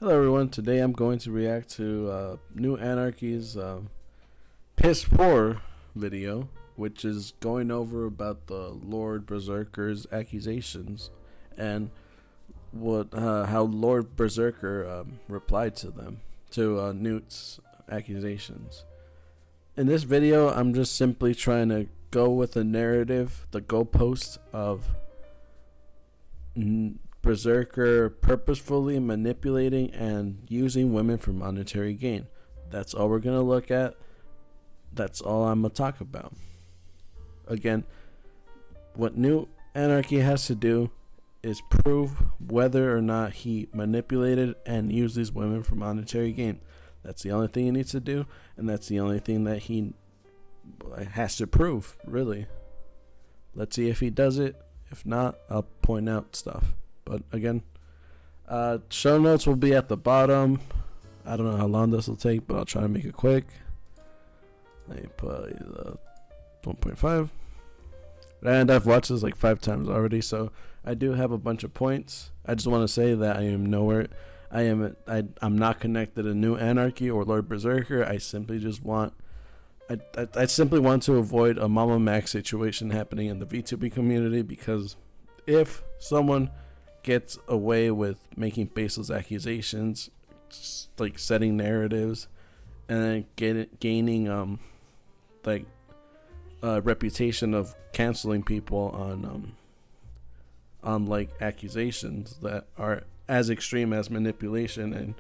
Hello everyone, today I'm going to react to New Anarchy's Piss Poor video, which is going over about the LordBerserker's accusations and how LordBerserker replied to them, to Newt's accusations. In this video, I'm just simply trying to go with the narrative, the goalposts of Berserker purposefully manipulating and using women for monetary gain. That's all we're going to look at. That's all I'm going to talk about. Again, what New Anarchy has to do is prove whether or not he manipulated and used these women for monetary gain. That's the only thing he needs to do, and that's the only thing that he has to prove, really. Let's see if he does it. If not, I'll point out stuff. But again, show notes will be at the bottom. I don't know how long this will take, but I'll try to make it quick. Let me put 1.5. And I've watched this like 5 times already, so I do have a bunch of points. I just want to say that I am nowhere. I'm not connected to New Anarchy or LordBerserker. I simply just want. I simply want to avoid a Mama Max situation happening in the VTuber community, because if someone gets away with making baseless accusations, like setting narratives, and then gaining reputation of canceling people on like accusations that are as extreme as manipulation and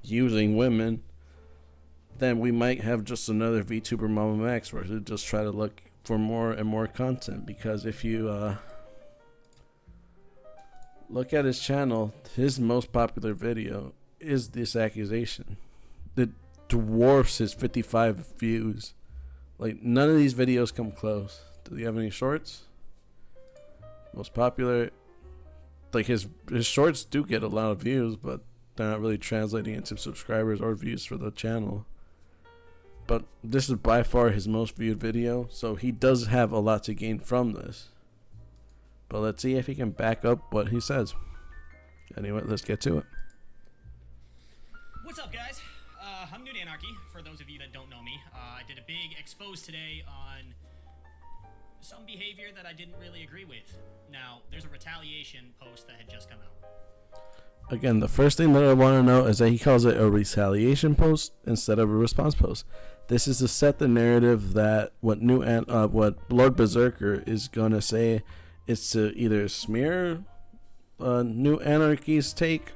using women, then we might have just another VTuber Mama Max where they just try to look for more and more content. Because if you look at his channel, his most popular video is this accusation. It dwarfs his 55 views. Like, none of these videos come close. Do you have any shorts? Most popular, like his shorts do get a lot of views, but they're not really translating into subscribers or views for the channel. But this is by far his most viewed video, so he does have a lot to gain from this. But let's see if he can back up what he says. Anyway, let's get to it. What's up, guys? I'm Newt Anarchy, for those of you that don't know me. I did a big expose today on some behavior that I didn't really agree with. Now, there's a retaliation post that had just come out. Again, the first thing that I want to know is that he calls it a retaliation post instead of a response post. This is to set the narrative that what LordBerserker is going to say is to either smear New Anarchy's take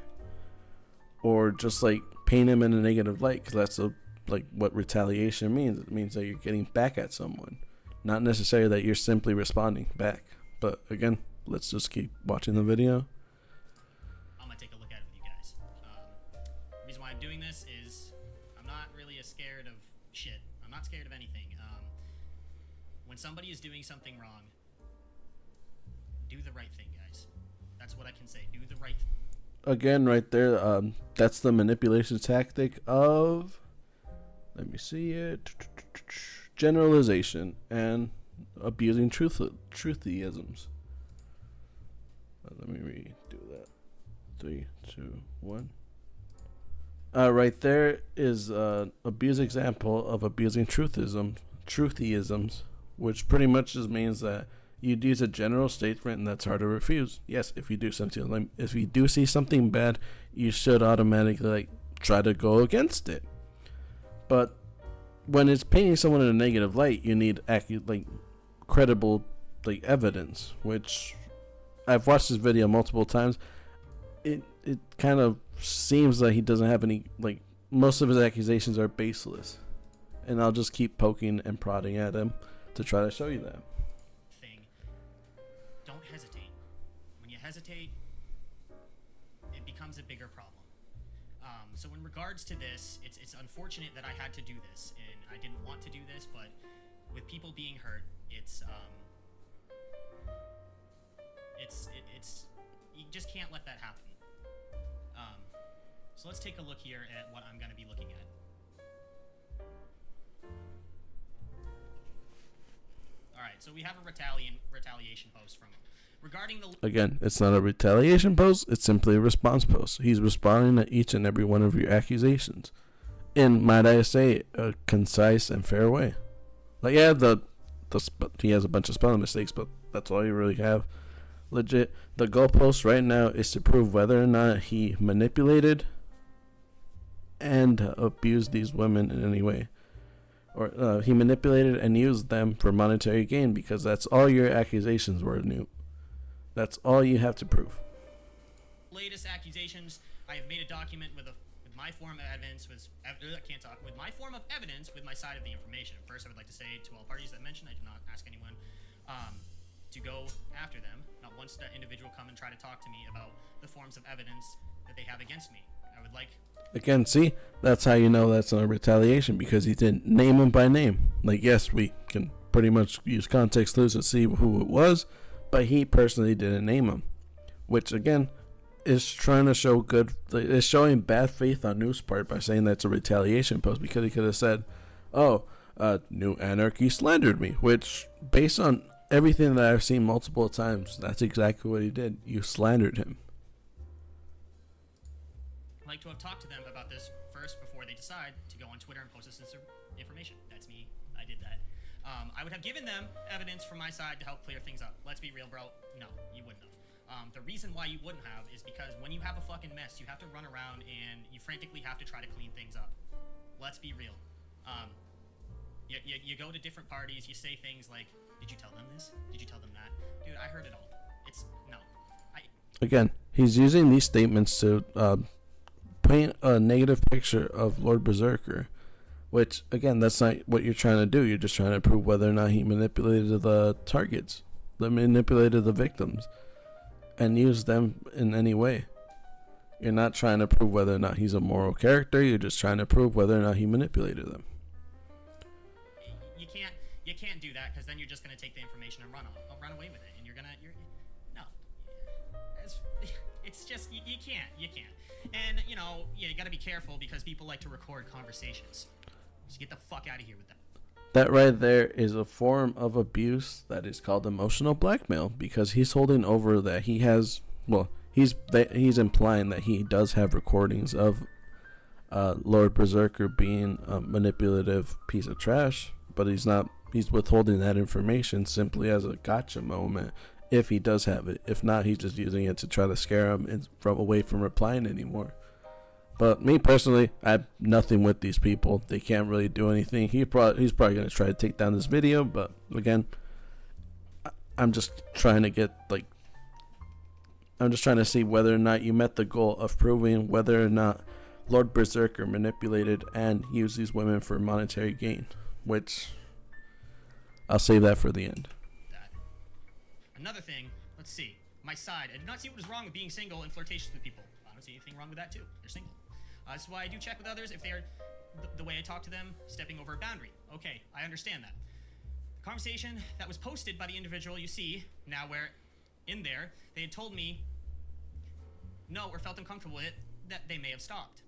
or just like paint him in a negative light, because that's like what retaliation means. It means that you're getting back at someone, not necessarily that you're simply responding back. But again, let's just keep watching the video. I'm gonna take a look at it with you guys. The reason why I'm doing this is I'm not really scared of shit. I'm not scared of anything. When somebody is doing something wrong, do the right thing, guys. That's what I can say. Do the right thing. Again, right there, that's the manipulation tactic of, let me see it, generalization and abusing truthyisms. Let me redo that. 3, 2, 1. Right there is an abuse example of abusing truthyisms, which pretty much just means that you'd use a general statement and that's hard to refuse. Yes, if you do something, like if you do see something bad, you should automatically like try to go against it. But when it's painting someone in a negative light, you need credible evidence, which I've watched this video multiple times. It kind of seems like he doesn't have any, like, most of his accusations are baseless, and I'll just keep poking and prodding at him to try to show you that. Don't hesitate. When you hesitate, it becomes a bigger problem. So in regards to this, it's unfortunate that I had to do this, and I didn't want to do this, but with people being hurt, it's you just can't let that happen. So let's take a look here at what I'm going to be looking at. Alright, So we have a retaliation post from him regarding the. Again, it's not a retaliation post. It's simply a response post. He's responding to each and every one of your accusations, in, might I say, a concise and fair way. Like, yeah, he has a bunch of spelling mistakes, but that's all you really have. Legit, the goalpost right now is to prove whether or not he manipulated and abused these women in any way, or he manipulated and used them for monetary gain, because that's all your accusations were, Newt. That's all you have to prove. Latest accusations. I have made a document with my form of evidence with my form of evidence with my side of the information. First, I would like to say to all parties that mentioned, I did not ask anyone to go after them. Not once did that individual come and try to talk to me about the forms of evidence that they have against me. I would like. Again, see, that's how you know that's not a retaliation, because he didn't name him by name. Like, yes, we can pretty much use context clues to see who it was, but he personally didn't name him, which again is trying to show is showing bad faith on Newt's part by saying that's a retaliation post, because he could have said, New Anarchy slandered me, which, based on everything that I've seen multiple times, that's exactly what he did. You slandered him. I'd like to have talked to them about this first before they decide to go on Twitter and post this information. That's me. I did that. I would have given them evidence from my side to help clear things up. Let's be real, bro. No, you wouldn't have. The reason why you wouldn't have is because when you have a fucking mess, you have to run around and you frantically have to try to clean things up. Let's be real. You go to different parties, you say things like, did you tell them this? Did you tell them that? Dude, I heard it all. Again, he's using these statements to paint a negative picture of LordBerserker, which, again, that's not what you're trying to do. You're just trying to prove whether or not he manipulated the targets, manipulated the victims, and used them in any way. You're not trying to prove whether or not he's a moral character. You're just trying to prove whether or not he manipulated them. You can't do that, because then you're just going to take the information and run away with it, and it's just, you can't. And, you got to be careful, because people like to record conversations. Just get the fuck out of here with that. That right there is a form of abuse that is called emotional blackmail, because he's holding over that he has, he's implying that he does have recordings of LordBerserker being a manipulative piece of trash, but he's withholding that information simply as a gotcha moment if he does have it. If not, he's just using it to try to scare him away from replying anymore. But me personally, I have nothing with these people. They can't really do anything. He's probably going to try to take down this video, but again, I'm just trying to see whether or not you met the goal of proving whether or not LordBerserker manipulated and used these women for monetary gain, which I'll save that for the end. Another thing, let's see. My side, I did not see what was wrong with being single and flirtatious with people. I don't see anything wrong with that too. They're single. That's why I do check with others if they're the way I talk to them, stepping over a boundary. Okay, I understand that. The conversation that was posted by the individual you see now, where in there they had told me no or felt uncomfortable with it, that they may have stopped.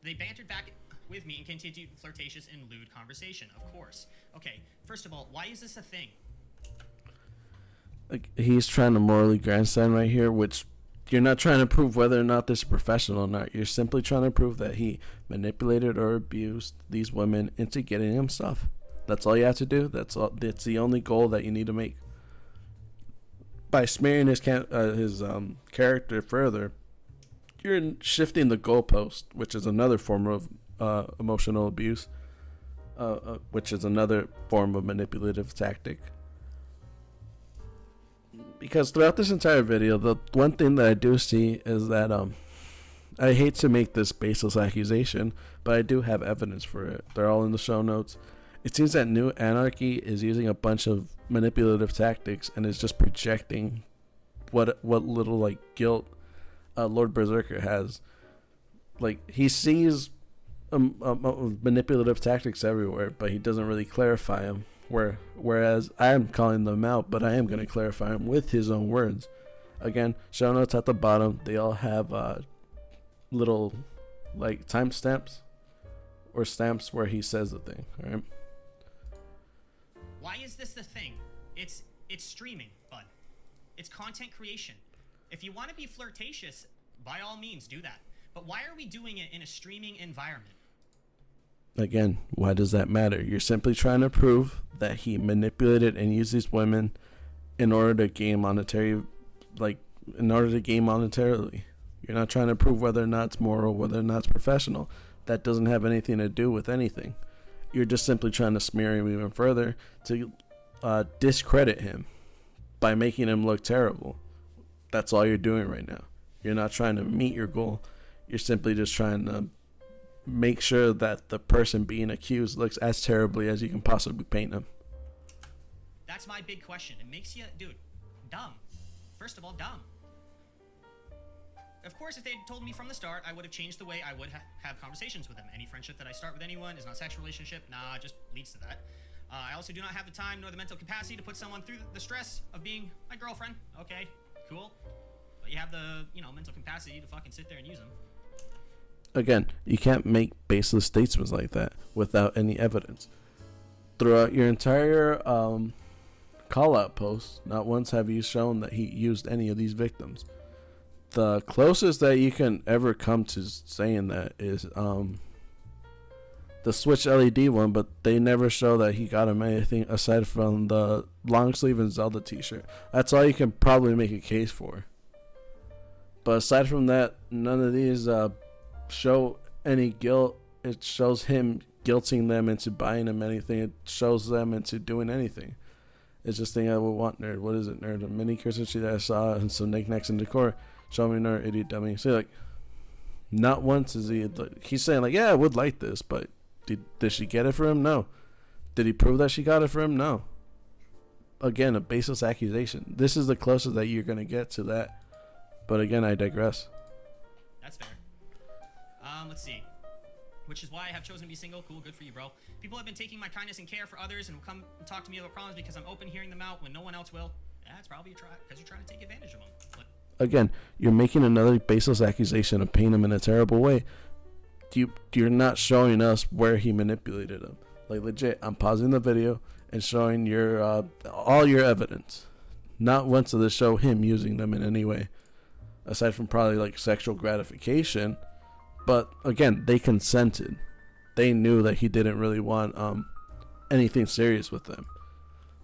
They bantered back with me and continued flirtatious and lewd conversation, of course. Okay, first of all, why is this a thing? Like, he's trying to morally grandstand right here, which you're not trying to prove whether or not this is professional or not. You're simply trying to prove that he manipulated or abused these women into getting him stuff. That's all you have to do. That's the only goal that you need to make. By smearing his character further, you're shifting the goalpost, which is another form of emotional abuse, which is another form of manipulative tactic. Because throughout this entire video, the one thing that I do see is that I hate to make this baseless accusation, but I do have evidence for it. They're all in the show notes. It seems that New Anarchy is using a bunch of manipulative tactics and is just projecting what little guilt LordBerserker has. Like, he sees manipulative tactics everywhere, but he doesn't really clarify them. Whereas I am calling them out, but I am going to clarify them with his own words. Again, show notes at the bottom. They all have little timestamps or stamps where he says the thing. All right. Why is this the thing? It's streaming, bud. It's content creation. If you want to be flirtatious, by all means do that. But why are we doing it in a streaming environment? Again, why does that matter? You're simply trying to prove that he manipulated and used these women in order to gain monetarily. You're not trying to prove whether or not it's moral, whether or not it's professional. That doesn't have anything to do with anything. You're just simply trying to smear him even further to discredit him by making him look terrible. That's all you're doing right now. You're not trying to meet your goal. You're simply just trying to make sure that the person being accused looks as terribly as you can possibly paint him. That's my big question. It makes you, dude, dumb. First of all, dumb. Of course, if they'd told me from the start, I would have changed the way I would have conversations with them. Any friendship that I start with anyone is not a sexual relationship. Nah, it just leads to that. I also do not have the time nor the mental capacity to put someone through the stress of being my girlfriend. Okay, cool. But you have the, mental capacity to fucking sit there and use them. Again, you can't make baseless statements like that without any evidence. Throughout your entire call-out post, not once have you shown that he used any of these victims. The closest that you can ever come to saying that is the Switch LED one, but they never show that he got him anything aside from the long sleeve and Zelda t-shirt. That's all you can probably make a case for. But aside from that, none of these show any guilt. It shows him guilting them into buying him anything. It shows them into doing anything. It's just thing I would want, nerd. What is it, nerd? A mini Christmas tree that I saw and some knickknacks and decor. Show me, nerd, idiot, dummy. See, like, not once is he's saying, like, yeah, I would like this, but did she get it for him? No. Did he prove that she got it for him? No. Again, a baseless accusation. This is the closest that you're going to get to that. But again, I digress. That's fair. Let's see. Which is why I have chosen to be single. Cool, good for you, bro. People have been taking my kindness and care for others and will come and talk to me about problems because I'm open hearing them out when no one else will. That's probably because you're trying to take advantage of them. But again, you're making another baseless accusation of painting him in a terrible way. You're not showing us where he manipulated him. Like, legit, I'm pausing the video and showing your all your evidence. Not once did this show him using them in any way, aside from probably like sexual gratification. But again, they consented. They knew that he didn't really want anything serious with them.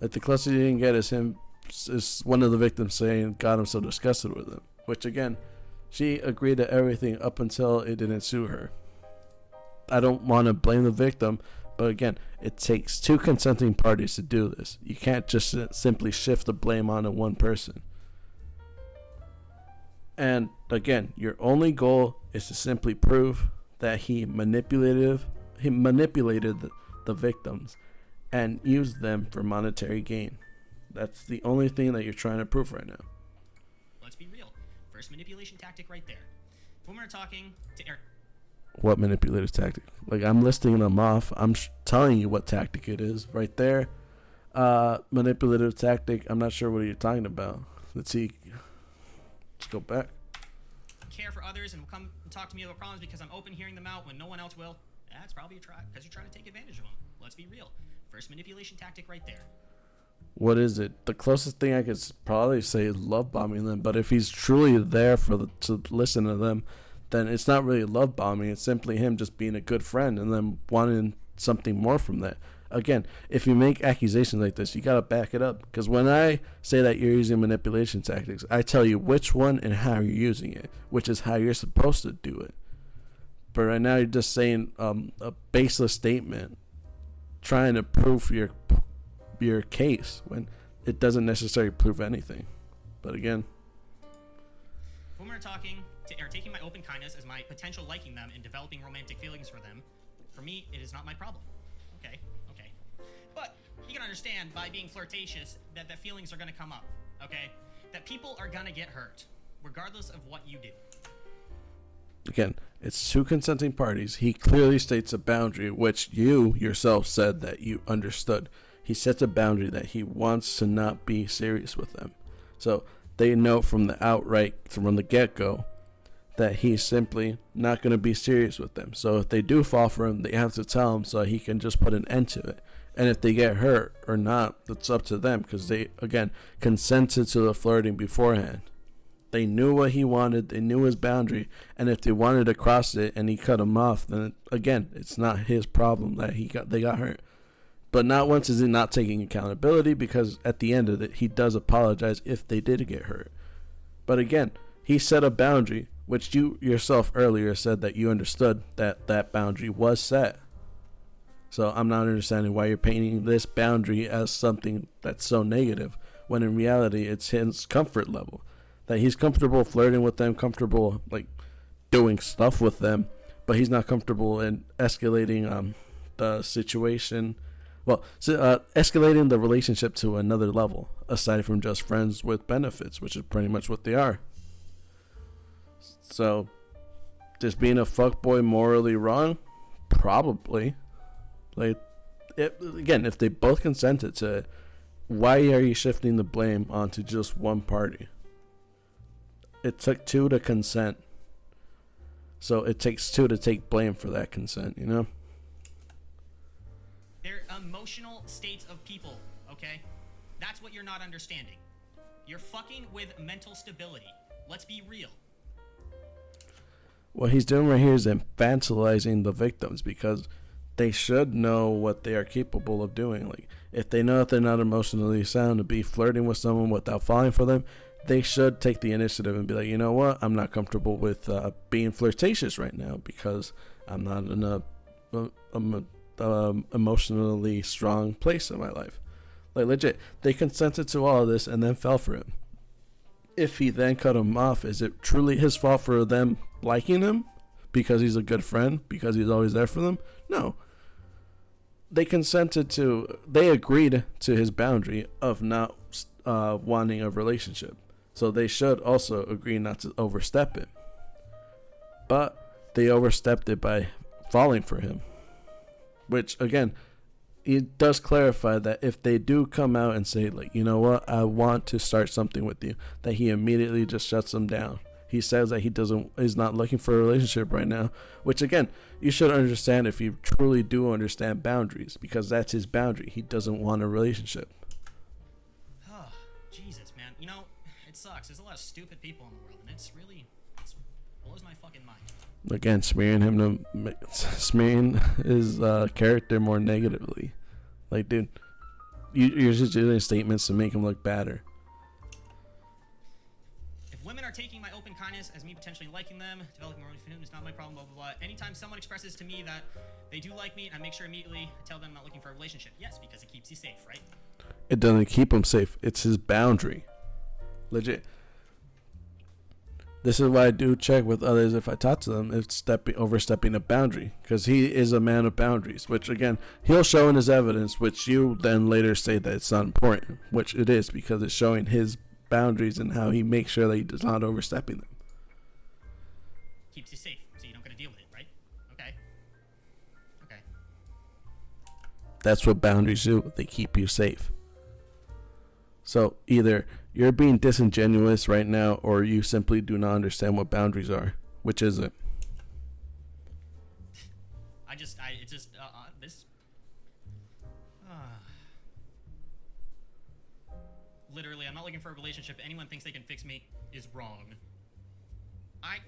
Like, the closest you didn't get is one of the victims saying God, I'm so disgusted with him. Which again, she agreed to everything up until it didn't suit her. I don't want to blame the victim, but again, it takes two consenting parties to do this. You can't just simply shift the blame onto one person. And again, your only goal is to simply prove that he manipulated the victims and used them for monetary gain. That's the only thing that you're trying to prove right now. Let's be real. First manipulation tactic right there. When we're talking to Eric. What manipulative tactic? Like, I'm listing them off. I'm telling you what tactic it is right there. Manipulative tactic. I'm not sure what you're talking about. Let's see. Let's go back. Care for others and will come and talk to me about problems because I'm open hearing them out when no one else will. That's probably because you're trying to take advantage of them. Let's be real. First manipulation tactic right there. What is it? The closest thing I could probably say is love bombing them. But if he's truly there to listen to them, then it's not really love bombing. It's simply him just being a good friend and then wanting something more from that. Again, if you make accusations like this, you got to back it up. Because when I say that you're using manipulation tactics, I tell you which one and how you're using it, which is how you're supposed to do it. But right now you're just saying a baseless statement, trying to prove your case when it doesn't necessarily prove anything. But again, when we're talking or taking my open kindness as my potential liking them and developing romantic feelings for them, for me, it is not my problem. Okay. But you can understand by being flirtatious that the feelings are going to come up, okay? That people are going to get hurt, regardless of what you do. Again, it's two consenting parties. He clearly states a boundary, which you yourself said that you understood. He sets a boundary that he wants to not be serious with them. So they know from the get-go, that he's simply not going to be serious with them. So if they do fall for him, they have to tell him so he can just put an end to it. And if they get hurt or not, it's up to them, because they, again, consented to the flirting beforehand. They knew what he wanted. They knew his boundary. And if they wanted to cross it and he cut him off, then, again, it's not his problem that they got hurt. But not once is he not taking accountability, because at the end of it, he does apologize if they did get hurt. But again, he set a boundary, which you yourself earlier said that you understood that that boundary was set. So I'm not understanding why you're painting this boundary as something that's so negative, when in reality it's his comfort level. That he's comfortable flirting with them, comfortable like doing stuff with them, but he's not comfortable in escalating the situation. Well, escalating the relationship to another level, aside from just friends with benefits, which is pretty much what they are. So, just being a fuckboy morally wrong? Probably. Like, if they both consented to it, why are you shifting the blame onto just one party? It took two to consent. So it takes two to take blame for that consent, you know? They're emotional states of people, okay? That's what you're not understanding. You're fucking with mental stability. Let's be real. What he's doing right here is infantilizing the victims, because they should know what they are capable of doing. Like, if they know that they're not emotionally sound to be flirting with someone without falling for them, they should take the initiative and be like, you know what, I'm not comfortable with being flirtatious right now, because I'm not in a emotionally strong place in my life. Like, legit, they consented to all of this and then fell for him. If he then cut him off, is it truly his fault for them liking him because he's a good friend, because he's always there for them? No. They agreed to his boundary of not wanting a relationship. So they should also agree not to overstep it. But they overstepped it by falling for him. Which, again, it does clarify that if they do come out and say, like, you know what, I want to start something with you, that he immediately just shuts them down. He says that is not looking for a relationship right now, which, again, you should understand if you truly do understand boundaries, because that's his boundary. He doesn't want a relationship. Oh, Jesus, man. You know, it sucks. There's a lot of stupid people in the world, and it blows my fucking mind. Again, smearing his character more negatively. Like, dude, you're just doing statements to make him look badder. If women are taking my open kindness as me potentially liking them, developing more for him is not my problem, blah, blah, blah. Anytime someone expresses to me that they do like me, I make sure immediately I tell them I'm not looking for a relationship. Yes, because it keeps you safe, right? It doesn't keep him safe. It's his boundary. Legit. This is why I do check with others if I talk to them. It's overstepping a boundary, because he is a man of boundaries, which, again, he'll show in his evidence, which you then later say that it's not important, which it is, because it's showing his boundaries and how he makes sure that he does not overstepping them. Keeps you safe, so you don't gotta deal with it, right? Okay. That's what boundaries do. They keep you safe. So either you're being disingenuous right now, or you simply do not understand what boundaries are. Which is it? Literally, I'm not looking for a relationship. Anyone thinks they can fix me is wrong. I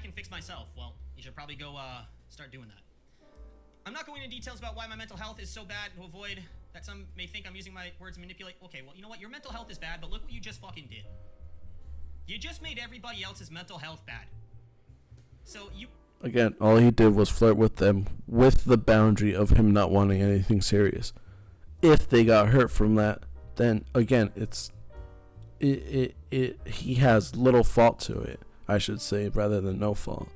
can fix myself. Well, you should probably go start doing that. I'm not going into details about why my mental health is so bad to avoid that some may think I'm using my words to manipulate. Okay, well, you know what? Your mental health is bad, but look what you just fucking did. You just made everybody else's mental health bad. So you... Again, all he did was flirt with them with the boundary of him not wanting anything serious. If they got hurt from that, then, again, he has little fault to it, I should say, rather than no fault.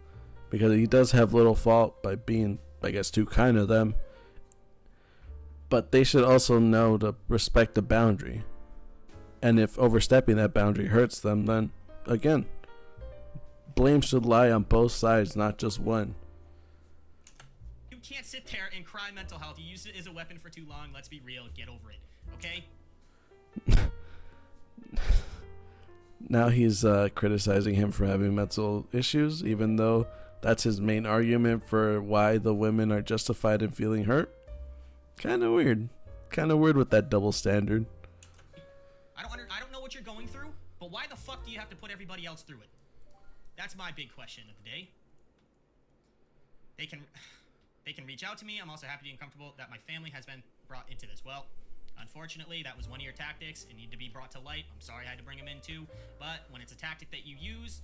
Because he does have little fault by being, I guess, too kind to them. But they should also know to respect the boundary. And if overstepping that boundary hurts them, then, again, blame should lie on both sides, not just one. You can't sit there and cry mental health. You used it as a weapon for too long. Let's be real. Get over it. Okay? Now he's criticizing him for having mental issues, even though that's his main argument for why the women are justified in feeling hurt. Kind of weird. kind of weird with that double standard. I don't know what you're going through, but why the fuck do you have to put everybody else through it? That's my big question of the day. They can reach out to me. I'm also happy and comfortable that my family has been brought into this. Well, unfortunately, that was one of your tactics. It needed to be brought to light. I'm sorry I had to bring them in too. But when it's a tactic that you use,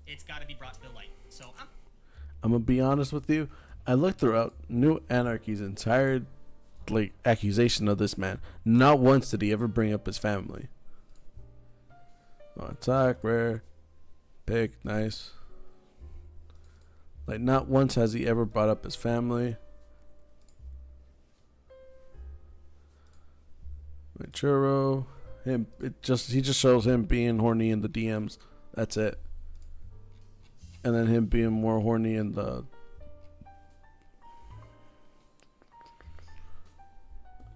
it's got to be brought to the light. So I'm gonna be honest with you. I looked throughout New Anarchy's entire accusation of this man. Not once did he ever bring up his family. Attack, rare, pick, nice. Not once has he ever brought up his family. Churro, he just shows him being horny in the DMs. That's it. And then him being more horny in the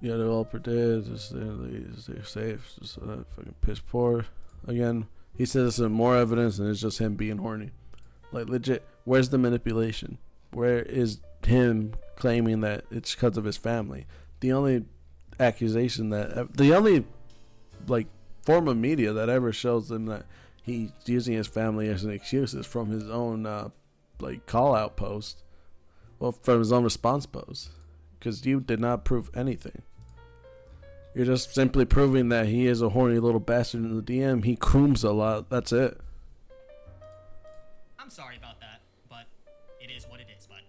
developer did. They're safe. Just fucking piss poor. Again, he says there's more evidence, and it's just him being horny. Legit. Where's the manipulation? Where is him claiming that it's because of his family? The only accusation the only form of media that ever shows them that he's using his family as an excuse is from his own call out post. Well, from his own response post, because you did not prove anything. You're just simply proving that he is a horny little bastard in the DM. He cooms a lot. That's it. I'm sorry about that, but it is what it is, bud.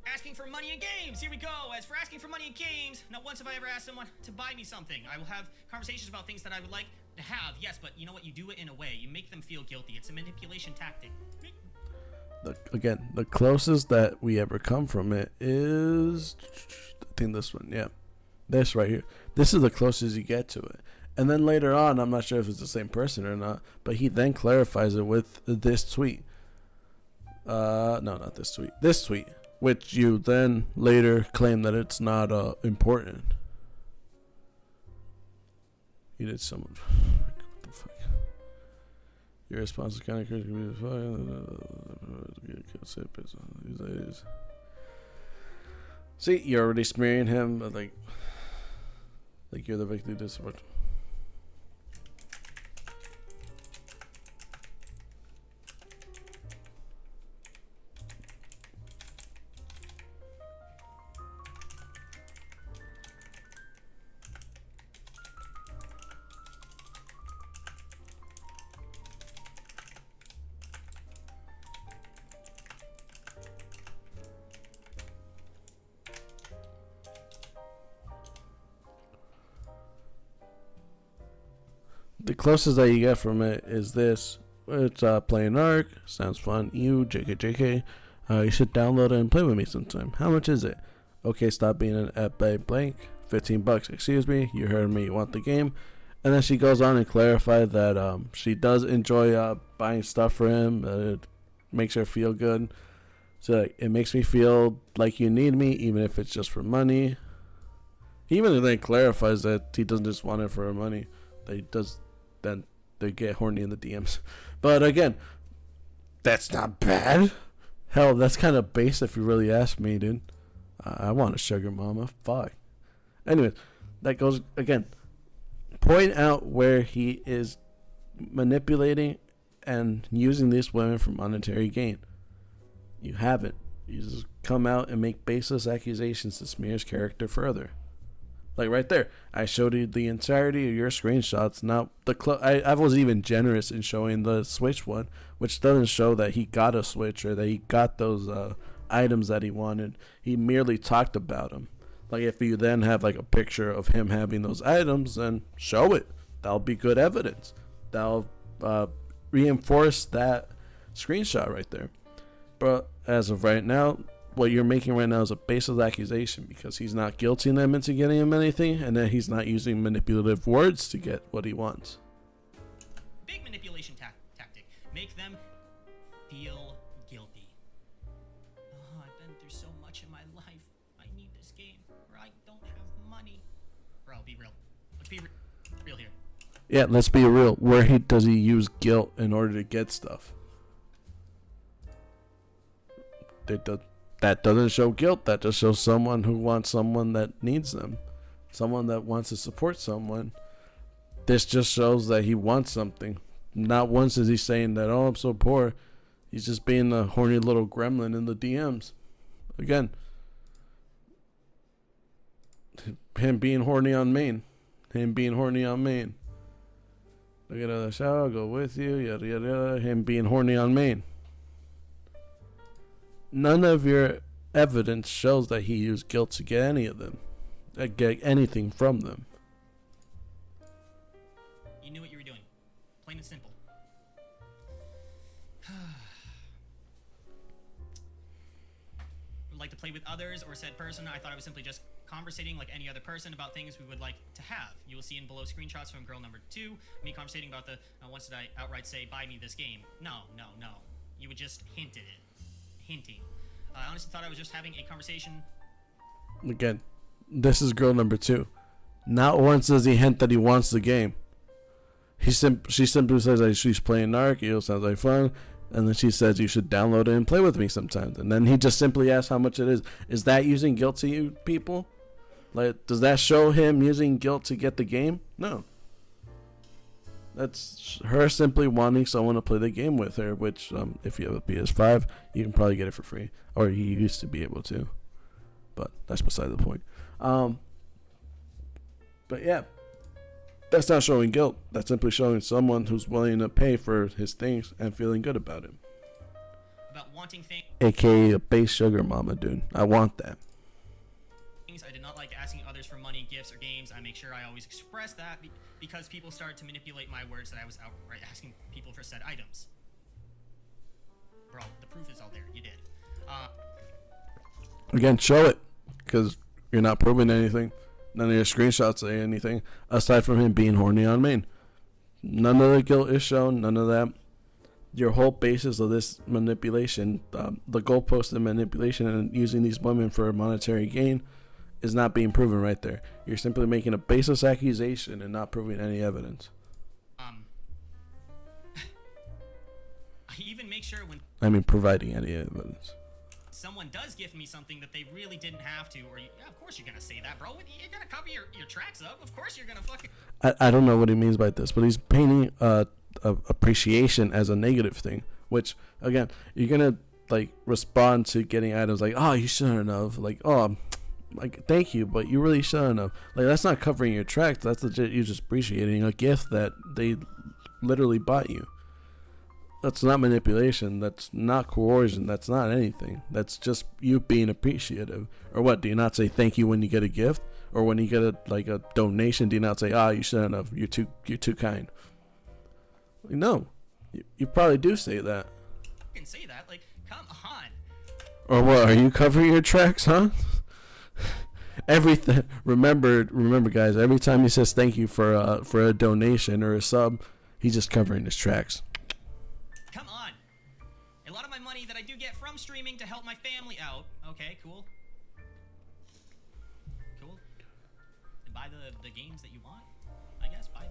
Asking for money in games! Here we go! As for asking for money in games, not once have I ever asked someone to buy me something. I will have conversations about things that I would like to have, yes, but you know what? You do it in a way. You make them feel guilty. It's a manipulation tactic. Again, the closest that we ever come from it is, I think this one, yeah. This right here. This is the closest you get to it. And then later on, I'm not sure if it's the same person or not, but he then clarifies it with this tweet. No, not this tweet. This tweet, which you then later claim that it's not important. You did some. What the fuck? Your response is kind of crazy. See, you're already smearing him, like you're the victim of this one. The closest that you get from it is this. It's playing Ark. Sounds fun. JK. You should download it and play with me sometime. How much is it? Okay, stop being an at blank. $15. Excuse me. You heard me. You want the game? And then she goes on and clarified that she does enjoy buying stuff for him. It makes her feel good. So it makes me feel like you need me, even if it's just for money. He even then clarifies that he doesn't just want it for her money. That he does. Then they get horny in the DMs. But again, that's not bad. Hell, that's kind of base if you really ask me, dude. I want a sugar mama. Fuck. Anyways, that goes again. Point out where he is manipulating and using these women for monetary gain. You haven't. You just come out and make baseless accusations to smear his character further. Like right there, I showed you the entirety of your screenshots. Now I was even generous in showing the Switch one, which doesn't show that he got a Switch or that he got those items that he wanted. He merely talked about them. Like if you then have like a picture of him having those items, then show it. That'll be good evidence. That'll reinforce that screenshot right there. But as of right now, what you're making right now is a baseless accusation because he's not guilting them into getting him anything, and then he's not using manipulative words to get what he wants. Big manipulation tactic. Make them feel guilty. Oh, I've been through so much in my life. I need this game, or I don't have money. Bro, be real. Let's be real here. Yeah, let's be real. Where does he use guilt in order to get stuff? That doesn't show guilt. That just shows someone who wants someone that needs them. someone that wants to support someone. This just shows that he wants something. Not once is he saying that, oh, I'm so poor. He's just being a horny little gremlin in the DMs. Again, him being horny on main. Him being horny on main. Look at the show, I'll go with you, yada yada yada. Him being horny on main. None of your evidence shows that he used guilt to get any of them. Get anything from them. You knew what you were doing. Plain and simple. Would like to play with others or said person. I thought I was simply just conversating like any other person about things we would like to have. You will see in below screenshots from girl number 2, me conversating about the once did I outright say buy me this game. No. You would just hint at it. Hinting. I honestly thought I was just having a conversation. Again, this is girl number 2. Not once does he hint that he wants the game. She simply says that she's playing Anarchy. It sounds like fun. And then she says you should download it and play with me sometimes. And then he just simply asks how much it is. Is that using guilt to you people? Like, does that show him using guilt to get the game? No. That's her simply wanting someone to play the game with her, which, if you have a PS5, you can probably get it for free. Or you used to be able to. But that's beside the point. But yeah. That's not showing guilt. That's simply showing someone who's willing to pay for his things and feeling good about it. About wanting things. AKA a base sugar mama, dude. I want that. I did not like asking others for money, gifts, or games. I make sure I always express that because people started to manipulate my words that I was outright asking people for said items. Bro, the proof is all there. You did. Again, show it. Because you're not proving anything. None of your screenshots say anything. Aside from him being horny on main. None of the guilt is shown. None of that. Your whole basis of this manipulation, the goalpost of manipulation and using these women for a monetary gain, is not being proven right there. You're simply making a baseless accusation and not proving any evidence. I even make sure when providing any evidence. Someone does gift me something that they really didn't have to, or yeah, of course you're gonna say that, bro. You're gonna cover your tracks up. Of course you're gonna fucking. I don't know what he means by this, but he's painting appreciation as a negative thing. Which again, you're gonna like respond to getting items like, oh, you shouldn't have, like, oh, like, thank you, but you really shouldn't have. Like, that's not covering your tracks. That's legit you just appreciating a gift that they literally bought you. That's not manipulation. That's not coercion. That's not anything. That's just you being appreciative. Or what? Do you not say thank you when you get a gift? Or when you get a donation, do you not say, you shouldn't have. You're too kind. Like, no. You probably do say that. You can say that. Like, come on. Or what? Are you covering your tracks, huh? Everything. Remember, guys. Every time he says thank you for a donation or a sub, he's just covering his tracks. Come on. A lot of my money that I do get from streaming to help my family out. Okay, cool. And buy the games that you want. I guess buy.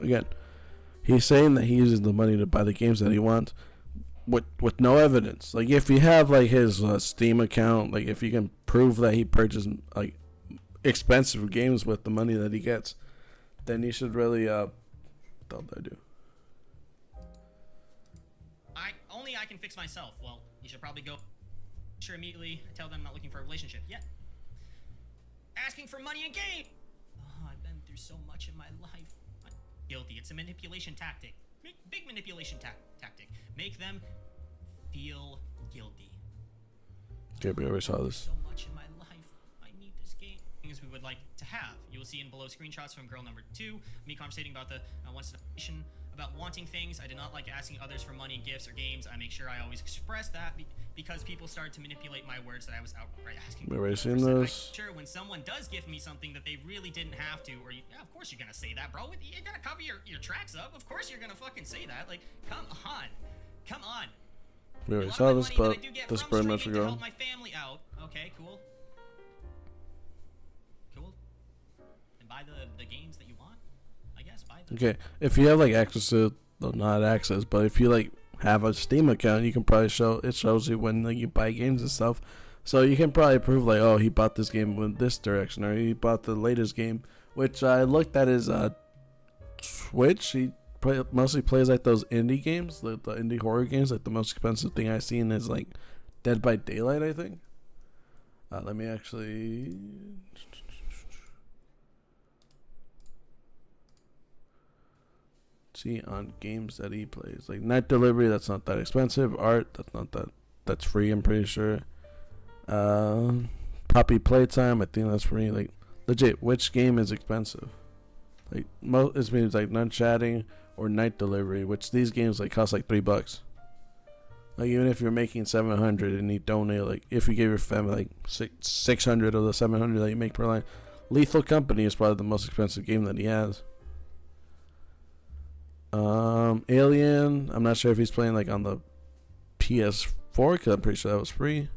Again, he's saying that he uses the money to buy the games that he wants. With no evidence. Like, if you have like his Steam account, like if you can prove that he purchased like expensive games with the money that he gets, then you should really what the hell did I do? I can fix myself. Well, you should probably go sure immediately tell them I'm not looking for a relationship yet. Asking for money and game. Oh, I've been through so much in my life. I'm guilty. It's a manipulation tactic. Big manipulation tactic. Make them feel guilty. Okay, we already saw this. So much in my life. I need this game. Things we would like to have. You will see in below screenshots from girl number 2. Me conversating about the about wanting things. I did not like asking others for money, gifts, or games. I make sure I always express that because people started to manipulate my words that I was outright asking. We've already seen this. Sure, when someone does gift me something that they really didn't have to, or yeah, of course you're gonna say that, bro. You're gonna cover your tracks up. Of course you're gonna fucking say that. Like, come on. We already saw this, but this pretty much to ago. help my family out. Okay, cool. And buy the games that you want. I guess buy them. Okay, if you have like access to, well, not access, but if you like have a Steam account, you can probably shows you when like, you buy games and stuff. So you can probably prove like, oh, he bought this game in this direction, or he bought the latest game, which I looked at his Twitch. He mostly plays like those indie games, the indie horror games. Like the most expensive thing I've seen is like Dead by Daylight, I think. Let me actually see on games that he plays. Like Night Delivery, that's not that expensive. Art, that's free, I'm pretty sure. Poppy Playtime, I think that's free. Like legit, which game is expensive? Like it means like None Chatting or Night Delivery, which these games like cost like $3. Like even if you're making 700 and you donate, like if you give your family like 600 of the 700 that you make per line, Lethal Company is probably the most expensive game that he has. Alien, I'm not sure if he's playing like on the PS4 because I'm pretty sure that was free.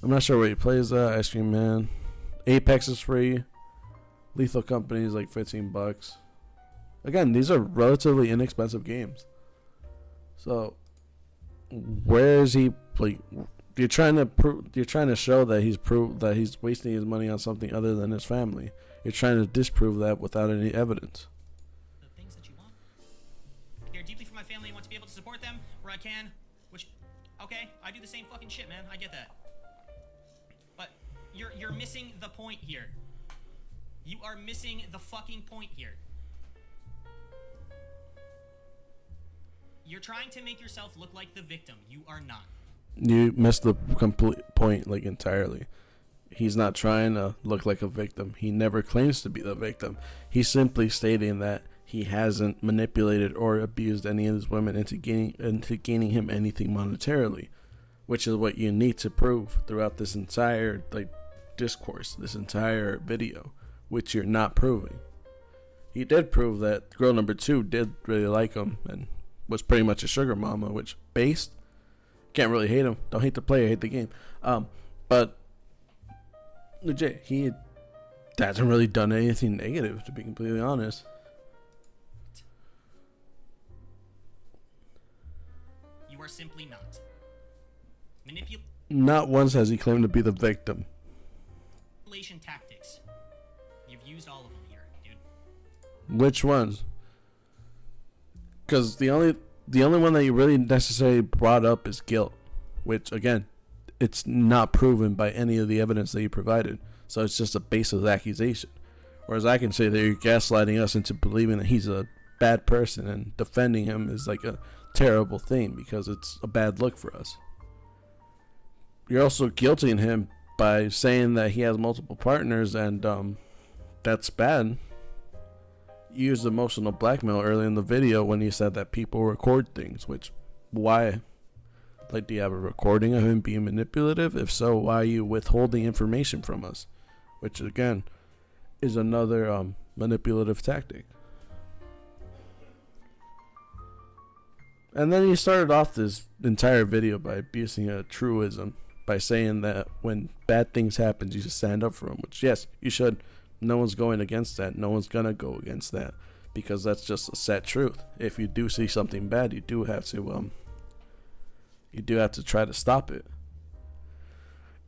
I'm not sure where he plays that. Ice Cream Man, Apex is free. Lethal Company is like $15. Again, these are relatively inexpensive games. So where is he? Like, you're trying to show that he's wasting his money on something other than his family. You're trying to disprove that without any evidence. The things that you want. I care deeply for my family and want to be able to support them where I can. Which, okay, I do the same fucking shit, man. I get that. But you're missing the point here. You are missing the fucking point here. You're trying to make yourself look like the victim. You are not. You missed the complete point, like, entirely. He's not trying to look like a victim. He never claims to be the victim. He's simply stating that he hasn't manipulated or abused any of his women into gaining him anything monetarily, which is what you need to prove throughout this entire discourse, this entire video, which you're not proving. He did prove that girl number 2 did really like him and was pretty much a sugar mama, which based, can't really hate him. Don't hate the player, hate the game. But legit, he hasn't really done anything negative, to be completely honest. You are simply not. Not once has he claimed to be the victim. Manipulation tactics. You've used all of them here, dude. Which ones? Because the only one that you really necessarily brought up is guilt, which again, it's not proven by any of the evidence that you provided. So it's just a baseless accusation. Whereas I can say that you're gaslighting us into believing that he's a bad person, and defending him is like a terrible thing because it's a bad look for us. You're also guilting him by saying that he has multiple partners, and that's bad. You used emotional blackmail early in the video when you said that people record things, which, why? Like, do you have a recording of him being manipulative? If so, why are you withholding information from us? Which, again, is another manipulative tactic. And then you started off this entire video by abusing a truism, by saying that when bad things happen, you just stand up for them, which, yes, you should. No one's going against that. No one's gonna go against that, because that's just a set truth. If you do see something bad, you do have to try to stop it.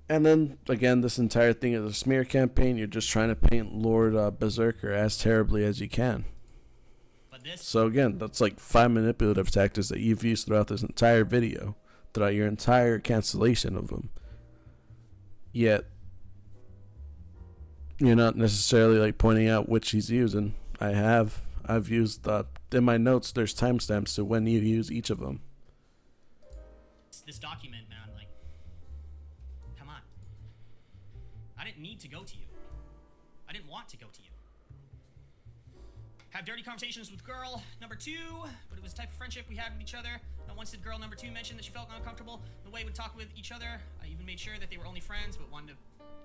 And then again, this entire thing is a smear campaign. You're just trying to paint LordBerserker as terribly as you can. So again, that's like 5 manipulative tactics that you've used throughout this entire video, throughout your entire cancellation of him. Yet you're not necessarily like pointing out which he's using. I've used in my notes. There's timestamps to when you use each of them. This document, man, like, come on. I didn't need to go to you. I didn't want to go to you. Have dirty conversations with girl number 2, but it was a type of friendship we had with each other. Not once did girl number 2 mention that she felt uncomfortable the way we would talk with each other. I even made sure that they were only friends, but wanted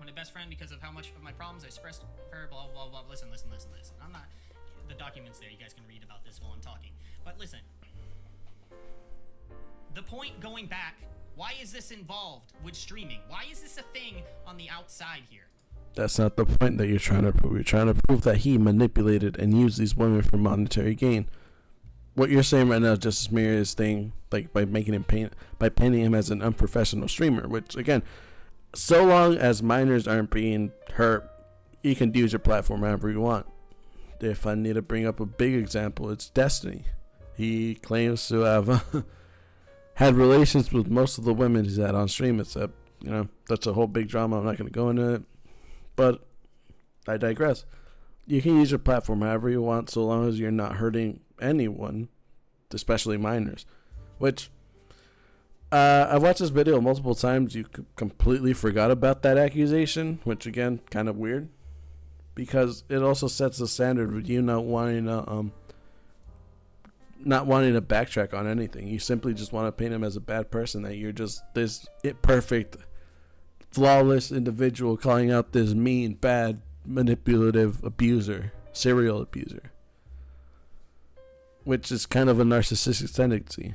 a best friend because of how much of my problems I expressed her, blah, blah, blah. Listen. I'm not, the document's there. You guys can read about this while I'm talking. But listen, the point going back, why is this involved with streaming? Why is this a thing on the outside here? That's not the point that you're trying to prove. You're trying to prove that he manipulated and used these women for monetary gain. What you're saying right now is just a smear his thing, like by painting him as an unprofessional streamer, which again, So long as minors aren't being hurt, you can use your platform however you want. If I need to bring up a big example, it's Destiny. He claims to have had relations with most of the women he's had on stream, except, that's a whole big drama. I'm not going to go into it. But I digress. You can use your platform however you want, so long as you're not hurting anyone, especially minors. Which, I've watched this video multiple times. You completely forgot about that accusation, which, again, kind of weird. Because it also sets the standard with you not wanting to backtrack on anything. You simply just want to paint him as a bad person, that you're just this perfect, flawless individual calling out this mean, bad, manipulative abuser, serial abuser. Which is kind of a narcissistic tendency.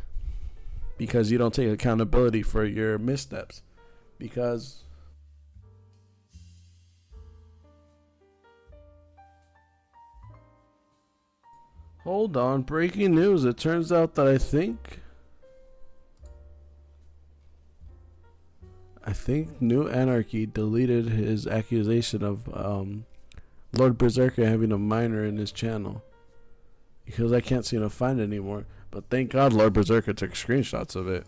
Because you don't take accountability for your missteps. Because hold on, breaking news. It turns out that I think New Anarchy deleted his accusation of LordBerserker having a minor in his channel. Because I can't seem to find it anymore. But thank God LordBerserker took screenshots of it.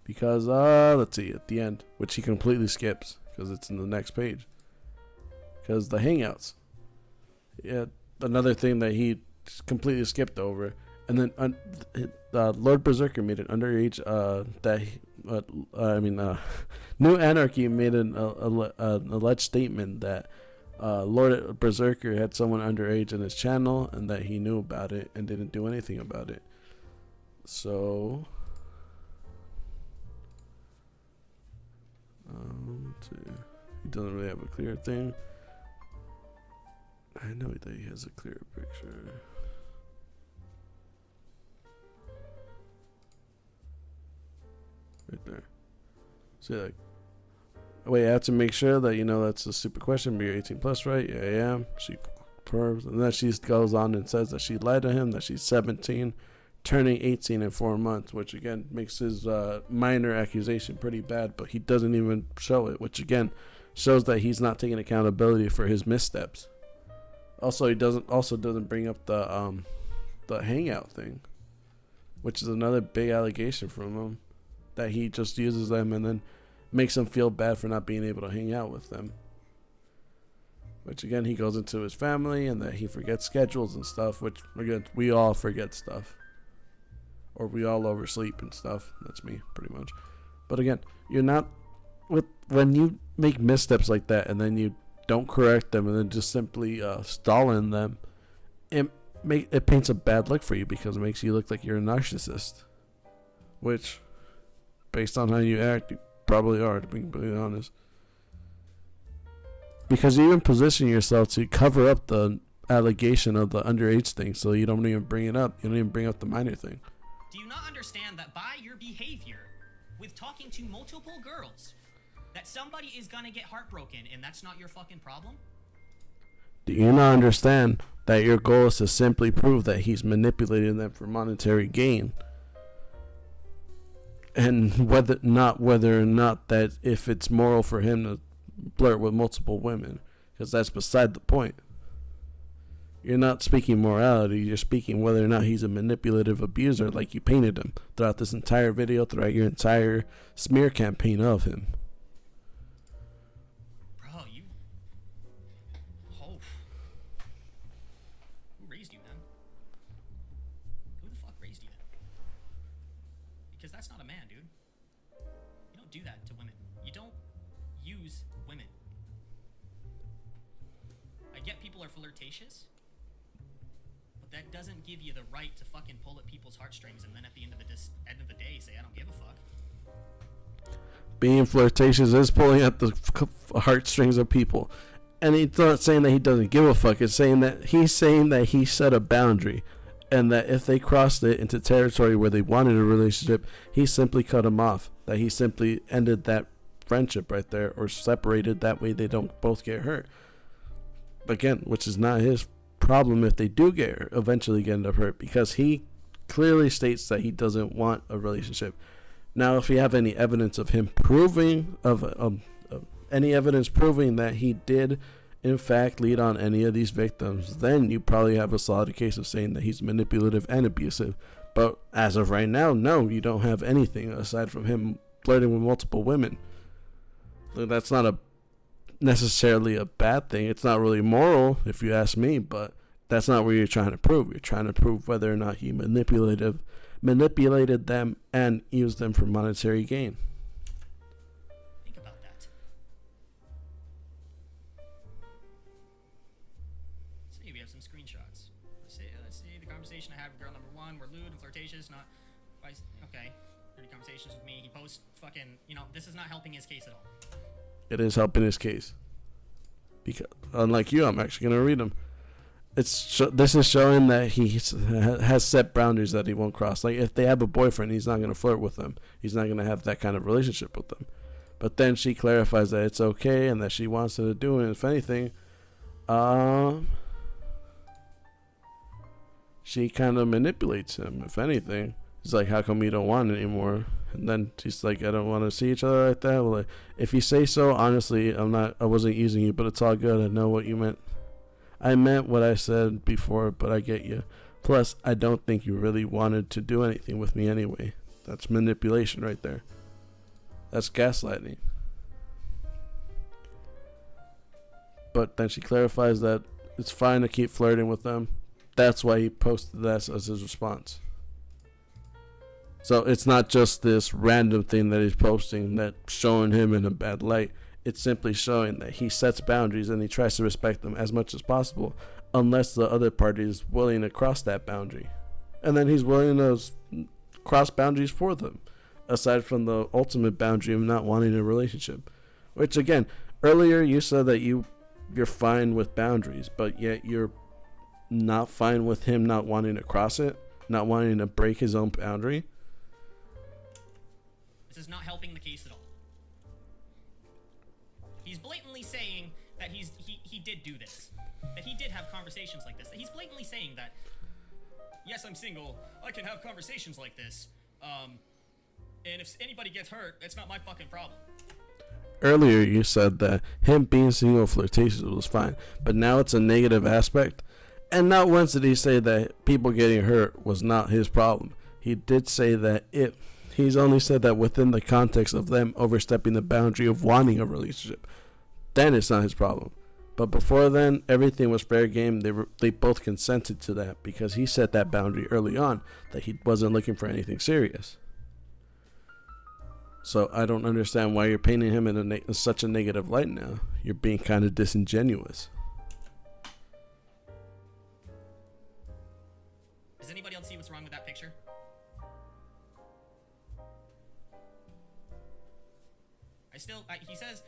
Because, let's see, at the end, which he completely skips, because it's in the next page. Because the Hangouts. Yeah, another thing that he completely skipped over. And then LordBerserker made an underage New Anarchy made an alleged statement that LordBerserker had someone underage in his channel and that he knew about it and didn't do anything about it. So let's see. He doesn't really have a clear thing. I know that he has a clear picture. Right there. See, like, wait, I have to make sure that, that's a stupid question, but you're 18 plus, right? Yeah, I am. She pervs. And then she goes on and says that she lied to him, that she's 17, turning 18 in 4 months, which, again, makes his minor accusation pretty bad, but he doesn't even show it, which, again, shows that he's not taking accountability for his missteps. Also, he doesn't bring up the hangout thing, which is another big allegation from him, that he just uses them and then makes them feel bad for not being able to hang out with them. Which, again, he goes into his family and that he forgets schedules and stuff, which, again, we all forget stuff. Or we all oversleep and stuff. That's me, pretty much. But, again, you're not... when you make missteps like that and then you don't correct them and then just simply stall in them, it paints a bad look for you because it makes you look like you're a narcissist. Which, based on how you act, you probably are, to be completely honest. Because you even position yourself to cover up the allegation of the underage thing, so you don't even bring it up. You don't even bring up the minor thing. Do you not understand that by your behavior with talking to multiple girls, that somebody is gonna get heartbroken and that's not your fucking problem? Do you not understand that your goal is to simply prove that he's manipulating them for monetary gain? And whether or not that if it's moral for him to flirt with multiple women, because that's beside the point. You're not speaking morality, you're speaking whether or not he's a manipulative abuser like you painted him throughout this entire video, throughout your entire smear campaign of him. Bro, who raised you, man? Who the fuck raised you? Because that's not a man, dude. You don't do that to women. You don't use women. I get people are flirtatious, but that doesn't give you the right to fucking pull at people's heartstrings and then at the end of the day say, I don't give a fuck. Being flirtatious is pulling at the heartstrings of people. And he's not saying that he doesn't give a fuck. It's saying that he set a boundary. And that if they crossed it into territory where they wanted a relationship, he simply cut them off. That he simply ended that friendship right there, or separated, that way they don't both get hurt. Again, which is not his problem if they do eventually get hurt, because he clearly states that he doesn't want a relationship. Now, if you have any evidence of him proving of any evidence proving that he did in fact lead on any of these victims, then you probably have a solid case of saying that he's manipulative and abusive. But as of right now, no, you don't have anything aside from him flirting with multiple women. That's not necessarily a bad thing. It's not really moral, if you ask me, but that's not what you're trying to prove. You're trying to prove whether or not he manipulated them and used them for monetary gain. Think about that. Let's see, we have some screenshots. Let's see the conversation I had with girl number 1. We're lewd and flirtatious, not... Okay. 30 conversations with me. He posts fucking... this is not helping his case at all. It is helping his case. Because, unlike you, I'm actually going to read them. This is showing that he has set boundaries that he won't cross. Like, if they have a boyfriend, he's not going to flirt with them. He's not going to have that kind of relationship with them. But then she clarifies that it's okay and that she wants to do it. If anything, she kind of manipulates him. If anything, he's like, how come you don't want it anymore? And then she's like, I don't want to see each other like that. Well, if you say so, honestly, I wasn't using you, but it's all good. I know what you meant. I meant what I said before, but I get you. Plus, I don't think you really wanted to do anything with me anyway. That's manipulation right there. That's gaslighting. But then she clarifies that it's fine to keep flirting with them. That's why he posted that as his response. So it's not just this random thing that he's posting that's showing him in a bad light. It's simply showing that he sets boundaries and he tries to respect them as much as possible, unless the other party is willing to cross that boundary. And then he's willing to cross boundaries for them, aside from the ultimate boundary of not wanting a relationship. Which, again, earlier you said that you're fine with boundaries, but yet you're not fine with him not wanting to cross it, not wanting to break his own boundary. This is not helping the case at all. He's blatantly saying that he did do this, that he did have conversations like this. That he's blatantly saying that, yes, I'm single, I can have conversations like this, and if anybody gets hurt, it's not my fucking problem. Earlier you said that him being single flirtatious was fine, but now it's a negative aspect. And not once did he say that people getting hurt was not his problem. He did say that he's only said that within the context of them overstepping the boundary of wanting a relationship. Then it's not his problem. But before then, everything was fair game. They both consented to that because he set that boundary early on that he wasn't looking for anything serious. So I don't understand why you're painting him in such a negative light now. You're being kind of disingenuous. Does anybody else see what's wrong with that picture? He says,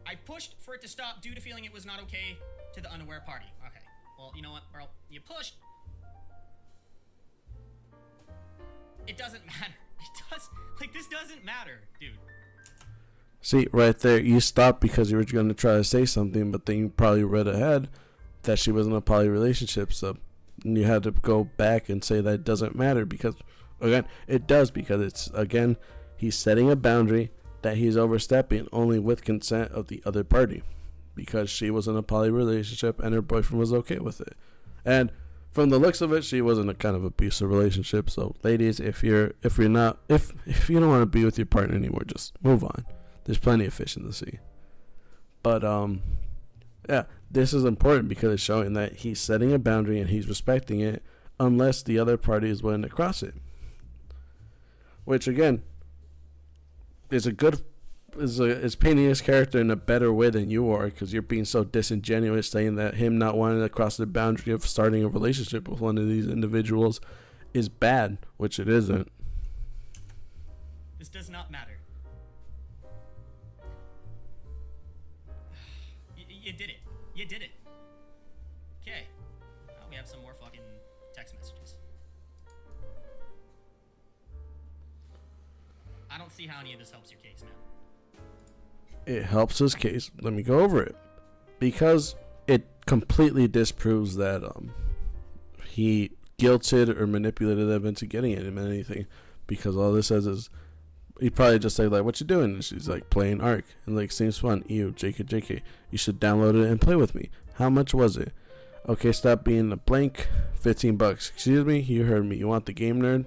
I pushed for it to stop due to feeling it was not okay to the unaware party. Okay. Well, you know what, Earl? You pushed. It doesn't matter. This doesn't matter, dude. See, right there, you stopped because you were going to try to say something, but then you probably read ahead that she was in a poly relationship, so you had to go back and say that it doesn't matter because, again, it does because it's, again, he's setting a boundary that he's overstepping only with consent of the other party because she was in a poly relationship and her boyfriend was okay with it. And from the looks of it, she was in a kind of abusive relationship. So ladies, if you don't want to be with your partner anymore, just move on. There's plenty of fish in the sea. But yeah, this is important because it's showing that he's setting a boundary and he's respecting it unless the other party is willing to cross it. Which again is painting his character in a better way than you are because you're being so disingenuous saying that him not wanting to cross the boundary of starting a relationship with one of these individuals is bad, which it isn't. This does not matter. You did it. You did it. Okay. Now we have some more fucking text messages. I don't see how any of this helps your case, man. It helps his case. Let me go over it. Because it completely disproves that he guilted or manipulated them into getting him anything. Because all this says is He probably just say like, "What you doing?" And she's like, "Playing Ark." And like, "Seems fun." Ew, JK. You should download it and play with me. How much was it? Okay, stop being a blank. $15. Excuse me, you heard me. You want the game, nerd?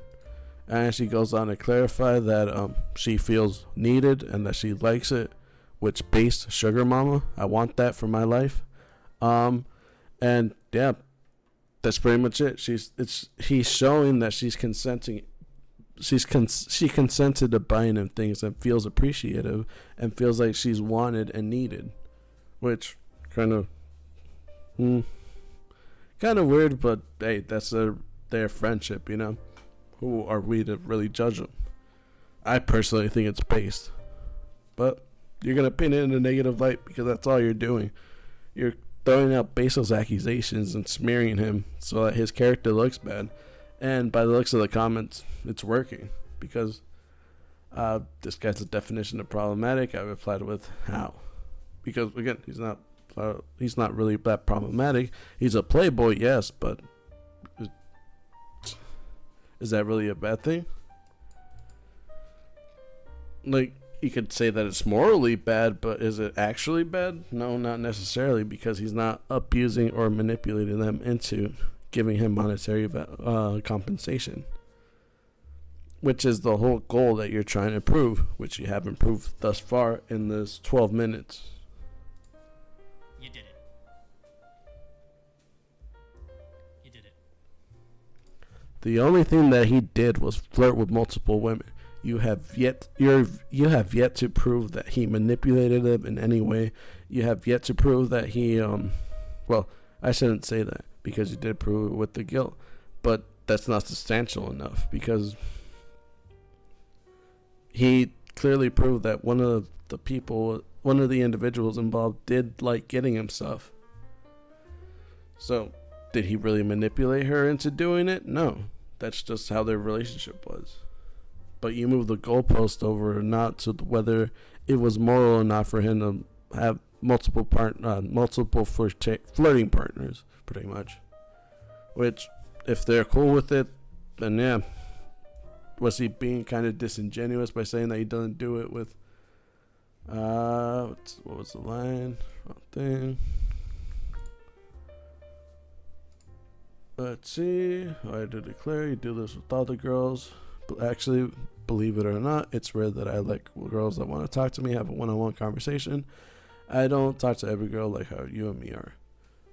And she goes on to clarify that she feels needed and that she likes it, which based sugar mama. I want that for my life. And yeah, that's pretty much it. He's showing that she's consenting. She consented to buying him things and feels appreciative and feels like she's wanted and needed, which kind of weird. But hey, that's their friendship, you know. Who are we to really judge them? I personally think it's based, but you're gonna pin it in a negative light because that's all you're doing. You're throwing out baseless accusations and smearing him so that his character looks bad. And by the looks of the comments, it's working because this guy's the definition of problematic. I replied with how, because again, he's not really that problematic. He's a playboy, yes, but is that really a bad thing? Like, you could say that it's morally bad, but is it actually bad? No, not necessarily, because he's not abusing or manipulating them into giving him monetary compensation, which is the whole goal that you're trying to prove, which you haven't proved thus far in this 12 minutes. You did it. You did it. The only thing that he did was flirt with multiple women. You have yet to prove that he manipulated them in any way. You have yet to prove that he well, I shouldn't say that, because you did prove it with the guilt, but that's not substantial enough, because he clearly proved that one of the individuals involved did like getting him stuff. So, did he really manipulate her into doing it? No. That's just how their relationship was. But you move the goalpost over not to whether it was moral or not for him to have multiple flirting partners, pretty much. Which, if they're cool with it, then yeah. Was he being kind of disingenuous by saying that he doesn't do it with what was the line? Wrong thing. Let's see. I do declare you do this with all the girls. But actually, believe it or not, it's rare that I like girls that want to talk to me, have a one-on-one conversation. I don't talk to every girl like how you and me are.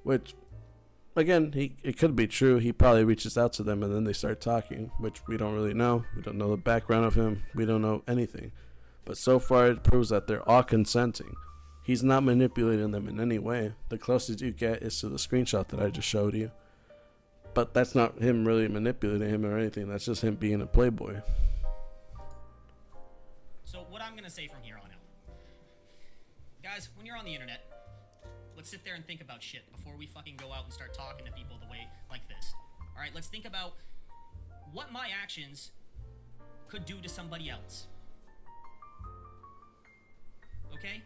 Which, again, it could be true. He probably reaches out to them and then they start talking, which we don't really know. We don't know the background of him. We don't know anything. But so far, it proves that they're all consenting. He's not manipulating them in any way. The closest you get is to the screenshot that I just showed you. But that's not him really manipulating him or anything. That's just him being a playboy. So what I'm going to say from here on out. Guys, when you're on the internet, let's sit there and think about shit before we fucking go out and start talking to people the way like this. Alright, let's think about what my actions could do to somebody else. Okay?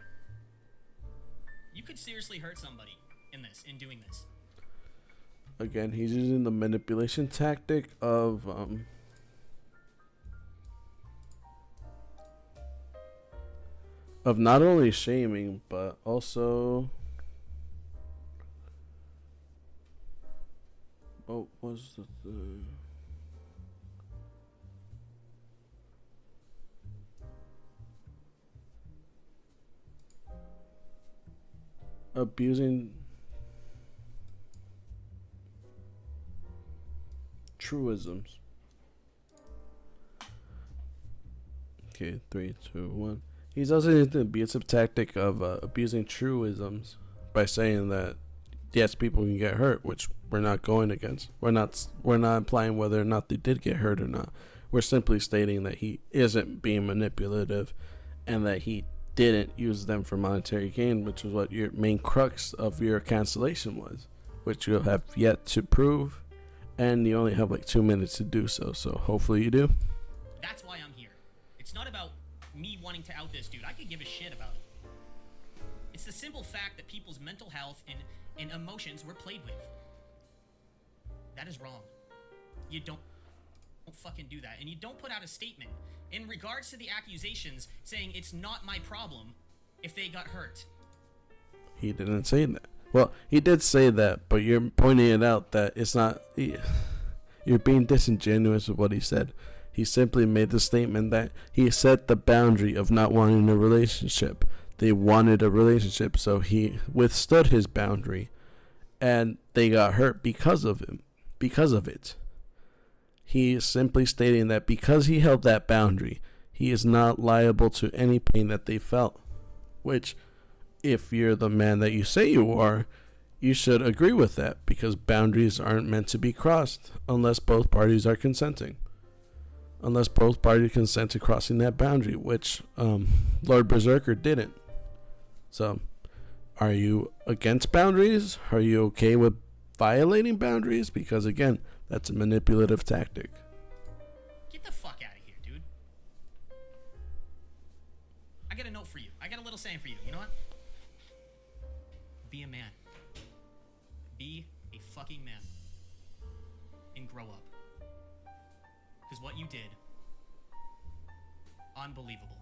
You could seriously hurt somebody in doing this. Again, he's using the manipulation tactic of not only shaming, but also what was the abusing truisms. Okay, 3, 2, 1. He's also using the abusive tactic of abusing truisms by saying that yes, people can get hurt, which we're not going against. We're not implying whether or not they did get hurt or not. We're simply stating that he isn't being manipulative and that he didn't use them for monetary gain, which is what your main crux of your cancellation was, which you have yet to prove. And you only have like 2 minutes to do so, so hopefully you do. That's why I'm here. It's not about me wanting to out this dude. I could give a shit about it. It's the simple fact that people's mental health and emotions were played with. That is wrong. You don't don't fucking do that. And you don't put out a statement in regards to the accusations saying it's not my problem if they got hurt. He didn't say that. Well, he did say that, but you're pointing it out that it's not. You're being disingenuous with what he said. He simply made the statement that he set the boundary of not wanting a relationship. They wanted a relationship, so he withstood his boundary, and they got hurt because of him, because of it. He is simply stating that because he held that boundary, he is not liable to any pain that they felt. Which, if you're the man that you say you are, you should agree with that, because boundaries aren't meant to be crossed unless both parties are consenting. Unless both parties consent to crossing that boundary, which LordBerserker didn't. So, are you against boundaries? Are you okay with violating boundaries? Because again, that's a manipulative tactic. Get the fuck out of here, dude. I got a note for you. I got a little saying for you. You know what? Be a man. Be a fucking man. And grow up. Because what you did, unbelievable.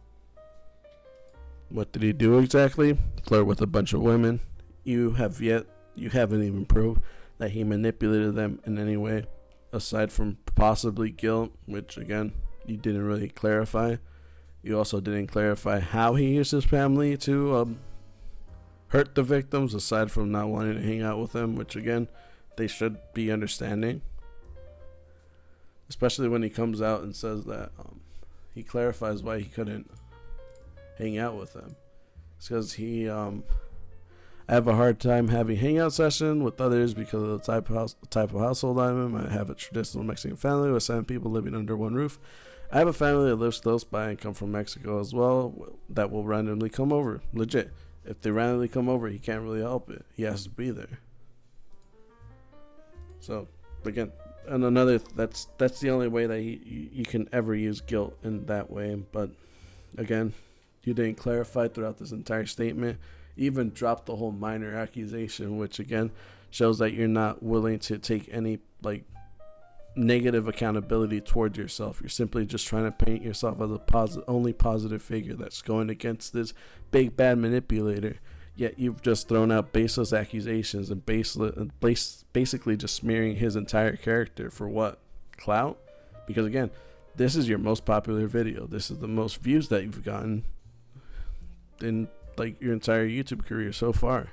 What did he do exactly? Flirt with a bunch of women. You haven't even proved that he manipulated them in any way, aside from possibly guilt, which again, you didn't really clarify. You also didn't clarify how he used his family to hurt the victims, aside from not wanting to hang out with them, which again, they should be understanding. Especially when he comes out and says that he clarifies why he couldn't hang out with them. It's because I have a hard time having hangout session with others because of the type of household I'm in. I have a traditional Mexican family with 7 people living under one roof. I have a family that lives close by and come from Mexico as well that will randomly come over. Legit. If they randomly come over, he can't really help it. He has to be there. So, again, and that's the only way that you can ever use guilt in that way. But again, you didn't clarify throughout this entire statement. You even dropped the whole minor accusation, which again shows that you're not willing to take any negative accountability towards yourself. You're simply just trying to paint yourself as a only positive figure that's going against this big bad manipulator. Yet you've just thrown out baseless accusations and basically just smearing his entire character for what? Clout? Because again, this is your most popular video. This is the most views that you've gotten in your entire YouTube career so far.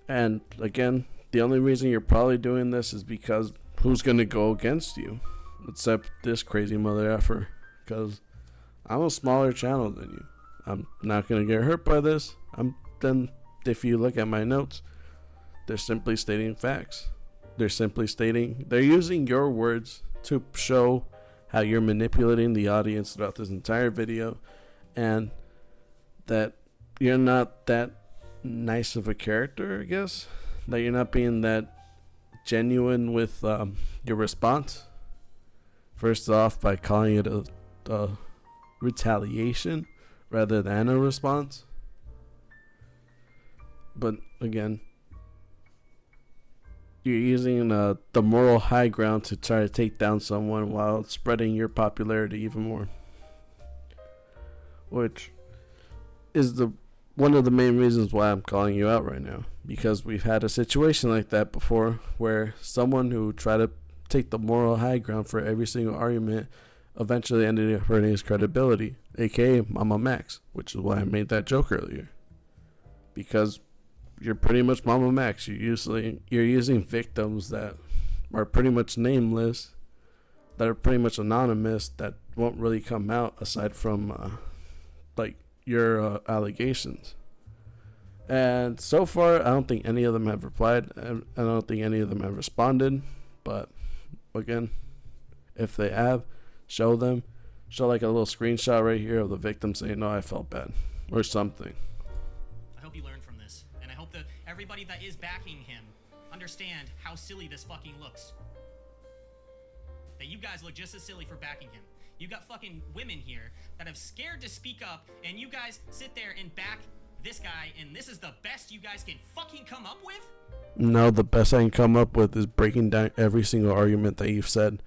And again, the only reason you're probably doing this is because who's going to go against you? Except this crazy mother effer. Because I'm a smaller channel than you. I'm not going to get hurt by this. Then if you look at my notes, they're simply stating facts. They're using your words to show how you're manipulating the audience throughout this entire video, and that you're not that nice of a character, I guess. That you're not being that genuine with your response. First off, by calling it a retaliation rather than a response. But again, you're using the moral high ground to try to take down someone while spreading your popularity even more, which is one of the main reasons why I'm calling you out right now, because we've had a situation like that before where someone who tried to take the moral high ground for every single argument eventually ended up hurting his credibility, aka Mama Max, which is why I made that joke earlier. Because you're pretty much Mama Max. You're using victims that are pretty much nameless, that are pretty much anonymous, that won't really come out aside from your allegations. And so far, I don't think any of them have replied. I don't think any of them have responded. But again, if they have, show them. Show like a little screenshot right here of the victim saying, "No, I felt bad," or something. I hope you learn from this, and I hope that everybody that is backing him understand how silly this fucking looks. That you guys look just as silly for backing him. You got fucking women here that have scared to speak up, and you guys sit there and back this guy, and this is the best you guys can fucking come up with? No, the best I can come up with is breaking down every single argument that you've said.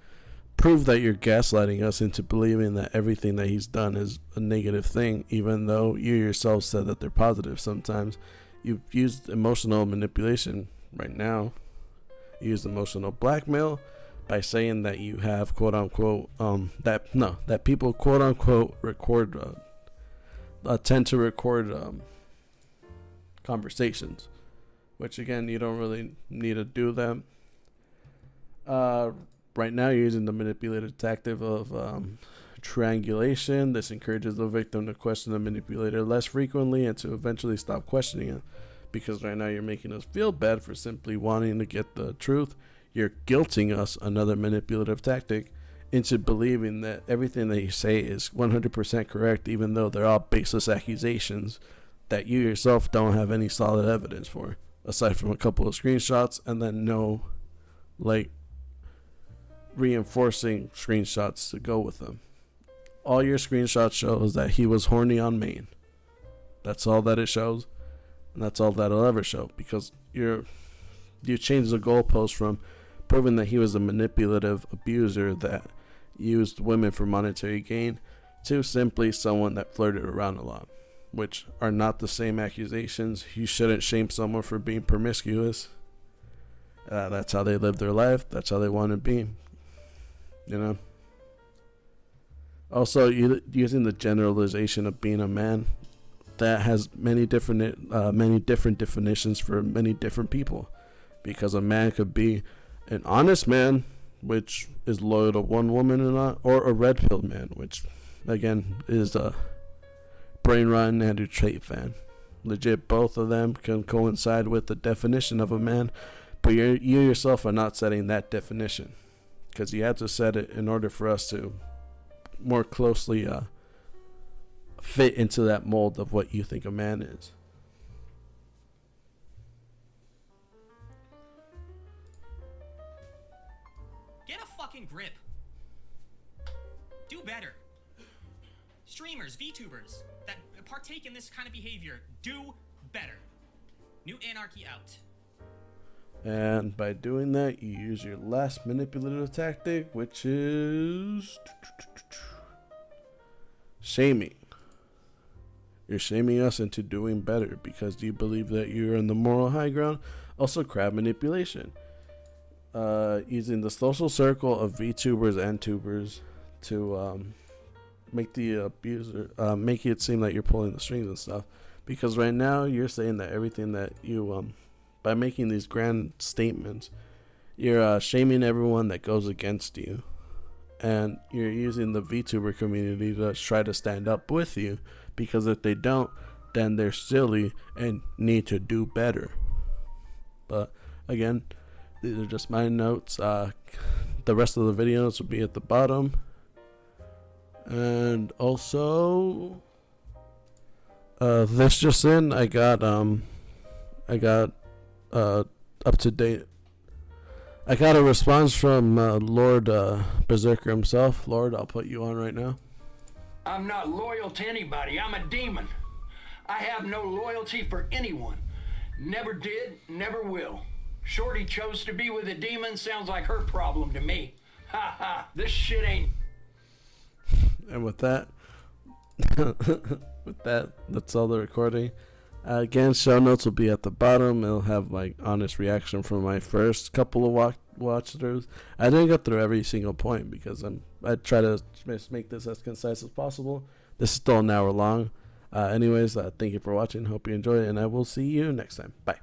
Prove that you're gaslighting us into believing that everything that he's done is a negative thing, even though you yourself said that they're positive sometimes. You've used emotional manipulation right now. You used emotional blackmail by saying that you have quote unquote that people quote unquote record tend to record conversations, which again you don't really need to do them. Right now you're using the manipulative tactic of triangulation. This encourages the victim to question the manipulator less frequently and to eventually stop questioning it, because right now you're making us feel bad for simply wanting to get the truth. You're guilting us, another manipulative tactic, into believing that everything that you say is 100% correct, even though they're all baseless accusations that you yourself don't have any solid evidence for, aside from a couple of screenshots and then no reinforcing screenshots to go with them. All your screenshots show is that he was horny on Maine. That's all that it shows, and that's all that'll ever show, because you changed the goalpost from proving that he was a manipulative abuser that used women for monetary gain to simply someone that flirted around a lot, which are not the same accusations. You shouldn't shame someone for being promiscuous. That's how they live their life. That's how they want to be. You know. Also, using the generalization of being a man, that has many different definitions for many different people, because a man could be an honest man, which is loyal to one woman or not, or a red pill man, which again is a brain rotten Andrew Tate fan. Legit, both of them can coincide with the definition of a man, but you yourself are not setting that definition, because you have to set it in order for us to more closely fit into that mold of what you think a man is. Get a fucking grip. Do better. Streamers, VTubers that partake in this kind of behavior, do better. Newt Anarchy out. And by doing that, you use your last manipulative tactic, which is shaming. You're shaming us into doing better because you believe that you're in the moral high ground. Also, crowd manipulation. Using the social circle of VTubers and tubers to make the abuser, make it seem like you're pulling the strings and stuff. Because right now, you're saying that everything that you, by making these grand statements, you're shaming everyone that goes against you. And you're using the VTuber community to try to stand up with you, because if they don't, then they're silly and need to do better. But again, these are just my notes. The rest of the videos will be at the bottom. And also, this just in, I got up to date. I got a response from LordBerserker himself. Lord, I'll put you on right now. I'm not loyal to anybody. I'm a demon. I have no loyalty for anyone. Never did, never will. Shorty chose to be with a demon. Sounds like her problem to me. Ha ha, this shit ain't... And with that, that's all the recording. Again, show notes will be at the bottom. It'll have like honest reaction from my first couple of watch throughs. I didn't go through every single point because I try to make this as concise as possible. This is still an hour long. Anyways, thank you for watching. Hope you enjoy it, and I will see you next time. Bye.